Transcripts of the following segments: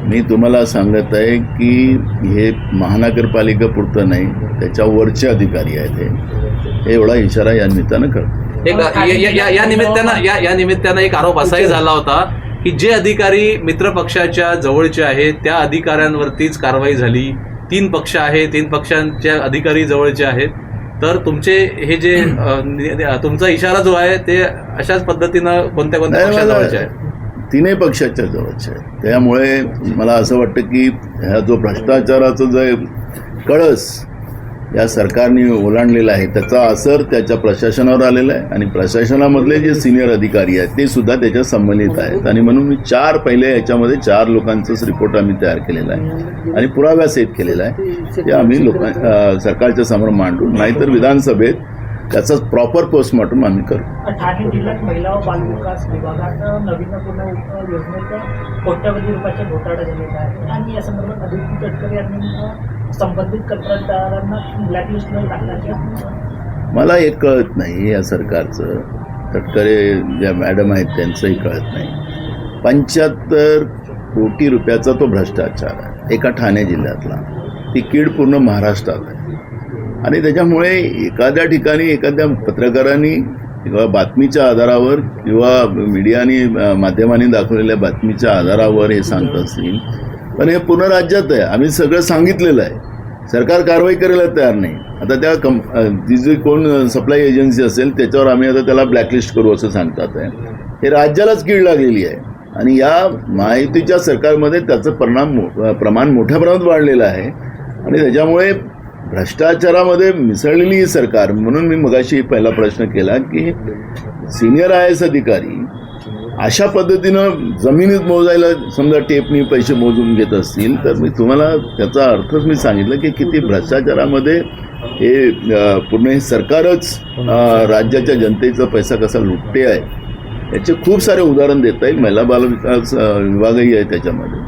मी तुम्हाला सांगत आहे की हे महानगरपालिका पुरतं नाही, त्याच्यावरचे अधिकारी आहेत हे एवढा इशारा या निमित्तानं करतो. या निमित्तानं एक आरोप असाही झाला होता की जे अधिकारी मित्र पक्षाच्या जवळचे आहेत त्या अधिकाऱ्यांवरतीच कारवाई झाली. 3 पक्ष आहे, 3 पक्षांच्या अधिकारी जवळचे आहेत, तर तुमचे हे जे तुमचा इशारा जो आहे ते अशाच पद्धतीनं कोणत्या पक्षाजवळचे आहे? 3 पक्षाच्या जवळचे आहे. त्यामुळे मला असं वाटतं की ह्या जो भ्रष्टाचाराचा जो कळस या सरकारने ओलांडलेला आहे त्याचा असर त्याच्या प्रशासनावर आलेला आहे आणि प्रशासनामधले जे सिनियर अधिकारी आहेत ते सुद्धा त्याच्यात संबंधित आहेत. आणि म्हणून मी 4 पहिले याच्यामध्ये 4 लोकांचाच रिपोर्ट आम्ही तयार केलेला आहे आणि पुराव्यासहित केलेला आहे. ते आम्ही सरकारच्या समोर मांडू, नाहीतर विधानसभेत त्याचाच प्रॉपर पोस्टमॉर्टम आम्ही करू. ठाणे जिल्ह्यात महिला व बालविकास विभागात नवीन योजनेत कोट्यवधी रुपयाचा घोटाळा झालेला आहे आणि या संदर्भात आदित्य तटकरे यांनी संबंधित कंत्राटदारांना ब्लॅकलिस्टमध्ये टाकण्याचे मला हे कळत नाही या सरकारचं. तटकरे ज्या मॅडम आहेत त्यांचंही कळत नाही. 75 कोटी रुपयाचा तो भ्रष्टाचार आहे एका ठाणे जिल्ह्यातला. ती कीड पूर्ण महाराष्ट्रात आहे आणि त्याच्यामुळे एखाद्या ठिकाणी एखाद्या पत्रकारांनी किंवा बातमीच्या आधारावर किंवा मीडियाने माध्यमांनी दाखवलेल्या बातमीच्या आधारावर हे सांगत असतील, पण हे पूर्ण राज्यात आहे. आम्ही सगळं सांगितलेलं आहे. सरकार कारवाई करायला तयार नाही. आता त्या ती जी कोण सप्लाय एजन्सी असेल त्याच्यावर आम्ही आता त्याला ब्लॅकलिस्ट करू असं सांगतात आहे. हे राज्यालाच कीड लागलेली आहे आणि या माहितीच्या सरकारमध्ये त्याचं प्रमाण मोठ्या प्रमाणात वाढलेलं आहे आणि त्याच्यामुळे भ्रष्टाचारामध्ये मिसळलेली ही सरकार. म्हणून मी मगाशी पहिला प्रश्न केला की सिनियर IAS अधिकारी अशा पद्धतीनं जमिनीत मोजायला समजा टेपनी पैसे मोजून घेत असतील तर मी तुम्हाला त्याचा अर्थच मी सांगितलं की किती भ्रष्टाचारामध्ये हे पूर्ण हे सरकारच राज्याच्या जनतेचा पैसा कसा लुटते आहे याचे खूप सारे उदाहरण देता येईल. महिला बालविकास विभागही आहे त्याच्यामध्ये.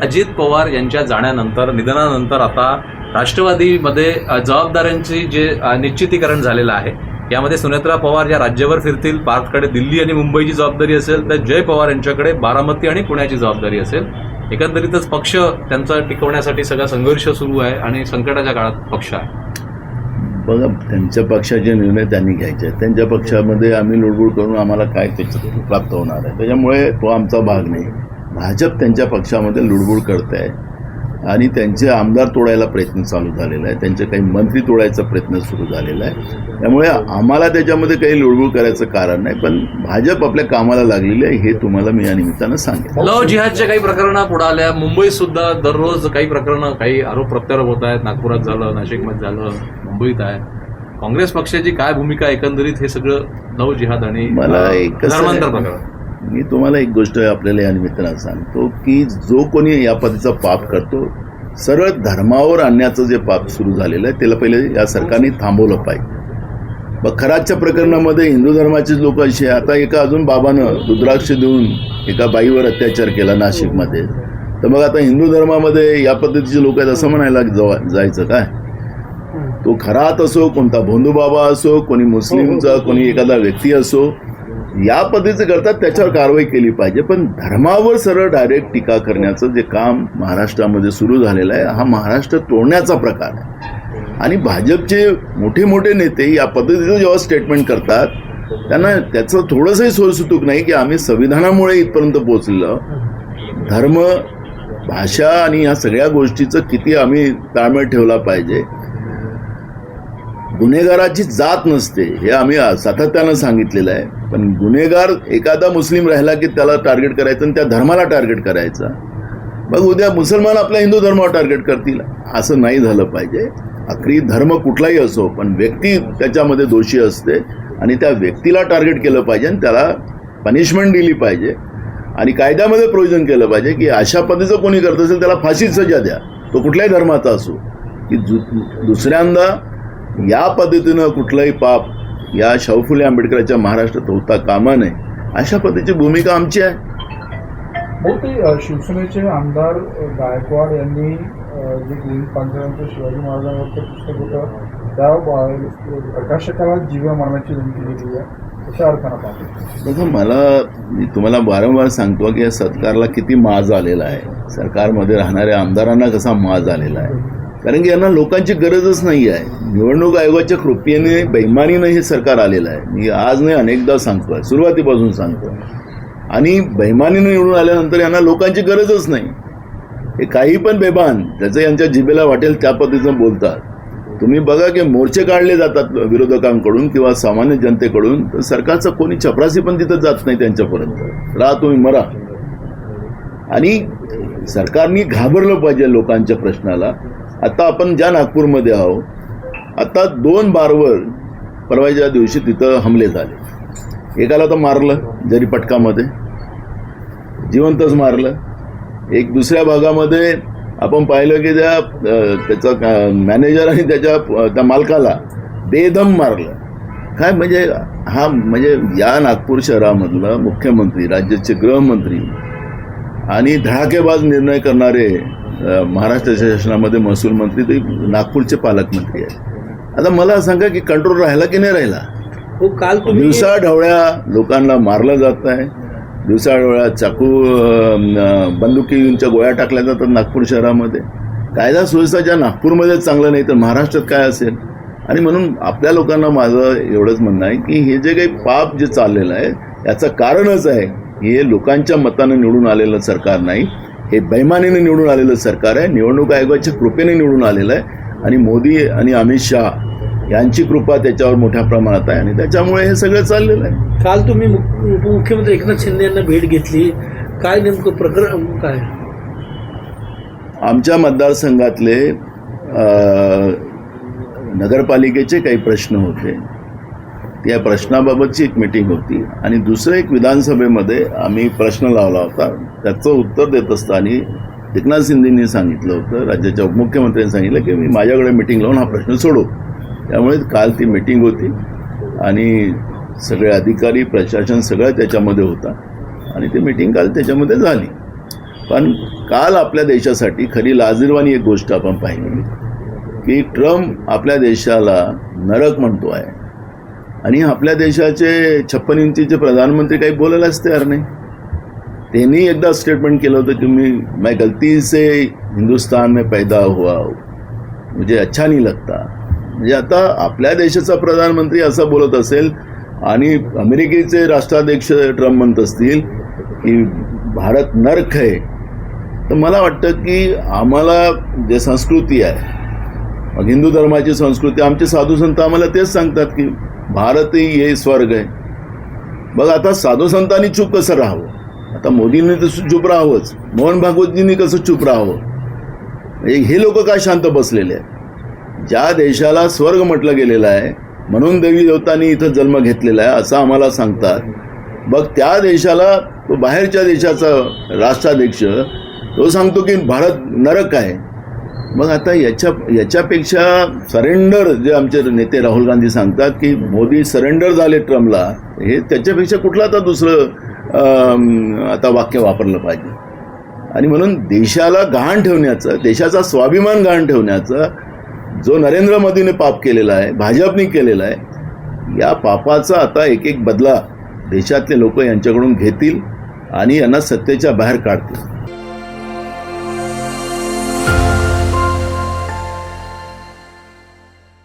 अजित पवार यांच्या जाण्यानंतर, निधनानंतर आता राष्ट्रवादीमध्ये जबाबदाऱ्यांची जे निश्चितीकरण झालेलं आहे यामध्ये सुनेत्रा पवार या राज्यावर फिरतील. पार्थकडे दिल्ली आणि मुंबईची जबाबदारी असेल तर जय पवार यांच्याकडे बारामती आणि पुण्याची जबाबदारी असेल. एकंदरीतच पक्ष त्यांचा टिकवण्यासाठी सगळा संघर्ष सुरू आहे आणि संकटाच्या काळात पक्ष आहे. बघा, त्यांच्या पक्षाचे निर्णय त्यांनी घ्यायचे आहेत. त्यांच्या पक्षामध्ये आम्ही लुडबुड करून आम्हाला काय त्याच्यात प्राप्त होणार आहे, त्याच्यामुळे तो आमचा भाग नाही. भाजप त्यांच्या पक्षामध्ये लुडबुड करत आहे आणि त्यांचे आमदार तोडायला प्रयत्न चालू झालेला आहे. त्यांचे काही मंत्री तोडायचा प्रयत्न सुरू झालेला आहे. त्यामुळे आम्हाला त्याच्यामध्ये काही लुडबुड करायचं कारण नाही, पण भाजप आपल्या कामाला लागलेली आहे हे तुम्हाला मी या निमित्तानं सांगेन. लव्ह जिहादच्या काही प्रकरणं पुढे आल्या. मुंबईत सुद्धा दररोज काही प्रकरणं, काही आरोप प्रत्यारोप होत आहेत. नागपुरात झालं, नाशिकमध्ये झालं, मुंबईत आहे. काँग्रेस पक्षाची काय भूमिका एकंदरीत हे सगळं लव्ह जिहाद आणि धर्मांतर प्रकरण? मी तुम्हाला एक गोष्ट आपल्याला या निमित्तानं सांगतो की जो कोणी या पद्धतीचा पाप करतो, सरळ धर्मावर आणण्याचं जे पाप सुरू झालेलं आहे त्याला पहिले या सरकारने थांबवलं पाहिजे. मग खराच्या प्रकरणामध्ये हिंदू धर्माचेच लोक असे, आता एका अजून बाबानं रुद्राक्ष देऊन एका बाईवर अत्याचार केला नाशिकमध्ये, तर मग आता हिंदू धर्मामध्ये या पद्धतीचे लोक आहेत असं म्हणायला जायचं काय? तो खरात असो, कोणता भोंदू बाबा असो, कोणी मुस्लिमचा, कोणी एखादा व्यक्ती असो, या पद्धतीचं करतात त्याच्यावर कारवाई केली पाहिजे. पण धर्मावर सरळ डायरेक्ट टीका करण्याचं जे काम महाराष्ट्रामध्ये सुरू झालेलं आहे हा महाराष्ट्र तोडण्याचा प्रकार आहे. आणि भाजपचे मोठे मोठे नेते या पद्धतीचं जेव्हा स्टेटमेंट करतात त्यांना त्याचं थोडंसंही सोयसुतूक नाही की आम्ही संविधानामुळे इथपर्यंत पोहोचलो. धर्म, भाषा आणि या सगळ्या गोष्टीचं किती आम्ही ताळमेळ ठेवला पाहिजे. गुन्हेगाराची जात नसते हे आम्ही सातत्यानं सांगितलेलं आहे. पण गुन्हेगार एखादा मुस्लिम राहिला की त्याला टार्गेट करायचं आणि त्या धर्माला टार्गेट करायचं. मग उद्या मुसलमान आपल्या हिंदू धर्मावर टार्गेट करतील, असं नाही झालं पाहिजे. आखरी धर्म कुठलाही असो पण व्यक्ती त्याच्यामध्ये दोषी असते आणि त्या व्यक्तीला टार्गेट केलं पाहिजे आणि त्याला पनिशमेंट दिली पाहिजे आणि कायद्यामध्ये प्रोव्हिजन केलं पाहिजे की अशा पद्धतीचं कोणी करत असेल त्याला फाशीची सजा द्या, तो कुठल्याही धर्माचा असो, की दुसऱ्यांदा या पद्धतीनं कुठलंही पाप या शाहू फुले आंबेडकरांच्या महाराष्ट्रात होता कामा नये, अशा पद्धतीची भूमिका आमची आहे. शिवसेनेचे आमदार गायकवाड यांनी जे गोविंद पानसरेंचं शिवाजी महाराजांवरचं पुस्तक होतं त्या प्रकाशकाला जीव मारण्याची विनंती केली आहे, कशा अर्थानं पाहतो? बघा, मला मी तुम्हाला वारंवार सांगतो की या सरकारला किती माज आलेला आहे, सरकारमध्ये राहणाऱ्या आमदारांना कसा माज आलेला आहे, कारण की यांना लोकांची गरजच नाही आहे. निवडणूक आयोगाच्या कृपेने बेईमानीनं हे सरकार आलेलं आहे. मी आज नाही अनेकदा सांगतो आहे, सुरुवातीपासून सांगतो. आणि बेईमानीनं निवडून आल्यानंतर यांना लोकांची गरजच नाही. हे काही पण बेभान त्याचं यांच्या जिभेला वाटेल त्या पद्धतीनं बोलतात. तुम्ही बघा की मोर्चे काढले जातात विरोधकांकडून किंवा सामान्य जनतेकडून, तर सरकारचा कोणी चपरासी पण तिथं जात नाही त्यांच्यापर्यंत. राहा तुम्ही मरा. आणि सरकारने घाबरलं पाहिजे लोकांच्या प्रश्नाला. आता आपण ज्या नागपूरमध्ये आहोत, आता 2 बारवर परवाच्या दिवशी तिथं हमले झाले. एकाला तर मारलं जरीपटकामध्ये, जिवंतच मारलं. एक दुसऱ्या भागामध्ये आपण पाहिलं की त्याचा मॅनेजर आणि त्या मालकाला बेदम मारलं. काय म्हणजे हा म्हणजे या नागपूर शहरामधला मुख्यमंत्री, राज्याचे गृहमंत्री आणि धडाकेबाज निर्णय करणारे महाराष्ट्र शासनामध्ये महसूल मंत्री ते नागपूरचे पालकमंत्री आहेत. आता मला सांगा की कंट्रोल राहिला की नाही राहिला? हो, काल तुम्ही दिवसाढवळ्या लोकांना मारलं जात आहे, दिवसाढवळ्या चाकू बंदुकींच्या गोळ्या टाकल्या जातात नागपूर शहरामध्ये. कायदा सुव्यवस्था ज्या नागपूरमध्येच चांगलं नाही तर महाराष्ट्रात काय असेल? आणि म्हणून आपल्या लोकांना माझं एवढंच म्हणणं आहे की हे जे काही पाप जे चाललेलं आहे याचं कारणच आहे हे लोकांच्या मतानं निवडून आलेलं सरकार नाही, हे बेईमानीने निवडून आलेलं सरकार आहे. निवडणूक आयोगाच्या कृपेने निवडून आलेलं आहे आणि मोदी आणि अमित शहा यांची कृपा त्याच्यावर मोठ्या प्रमाणात आहे आणि त्याच्यामुळे हे सगळं चाललेलं आहे. काल तुम्ही उपमुख्यमंत्री एकनाथ शिंदे यांना भेट घेतली, काय नेमकं प्रकरण काय? आमच्या मतदारसंघातले नगरपालिकेचे काही प्रश्न होते, त्या प्रश्नाबाबतची एक मीटिंग होती. आणि दुसरं एक विधानसभेमध्ये आम्ही प्रश्न लावला होता, त्याचं उत्तर देत असताना एकनाथ शिंदेंनी सांगितलं होतं, राज्याच्या उपमुख्यमंत्र्यांनी सांगितलं की मी माझ्याकडे मीटिंग लावून हा प्रश्न सोडू. त्यामुळे काल ती मीटिंग होती आणि सगळे अधिकारी, प्रशासन सगळं त्याच्यामध्ये होता आणि ती मीटिंग काल त्याच्यामध्ये झाली. पण काल आपल्या देशासाठी खरी लाजिरवाणी एक गोष्ट आपण पाहिली की ट्रम्प आपल्या देशाला नरक म्हणतो आहे आणि आपल्या देशाचे 56 इंचीचे प्रधानमंत्री काही बोलायलाच तयार नाही. त्यांनी एकदा स्टेटमेंट केलं होतं की मैं गलती से हिंदुस्तान में पैदा हुआ, मुझे अच्छा नहीं लगता. म्हणजे आता आपल्या देशाचा प्रधानमंत्री असं बोलत असेल आणि अमेरिकेचे राष्ट्राध्यक्ष ट्रम्प म्हणत असतील की भारत नरक आहे, तर मला वाटतं की आम्हाला जे संस्कृती आहे, मग हिंदू धर्माची संस्कृती, आमचे साधू संत आम्हाला तेच सांगतात की भारतही हे स्वर्ग आहे. बघ आता साधू संतांनी चूप कसं राहावं? आता मोदींनी तर चूप राहावंच, मोहन भागवतजींनी कसं चूप राहावं? म्हणजे हे लोक काय शांत बसलेले आहेत? ज्या देशाला स्वर्ग म्हटलं गेलेलं आहे म्हणून देवी देवतांनी इथं जन्म घेतलेला आहे असं आम्हाला सांगतात. बघ त्या देशाला तो बाहेरच्या देशाचा राष्ट्राध्यक्ष तो सांगतो की भारत नरक आहे. मग आता याच्यापेक्षा सरेंडर जे आमचे नेते राहुल गांधी सांगतात की मोदी सरेंडर झाले ट्रम्पला, हे त्याच्यापेक्षा कुठलं आता दुसरं आता वाक्य वापरलं पाहिजे. आणि म्हणून देशाला गहाण ठेवण्याचं, देशाचा स्वाभिमान गहाण ठेवण्याचं जो नरेंद्र मोदीने पाप केलेला आहे, भाजपने केलेला आहे, या पापाचा आता एक एक बदला देशातले लोक यांच्याकडून घेतील आणि यांना सत्तेच्या बाहेर काढतील.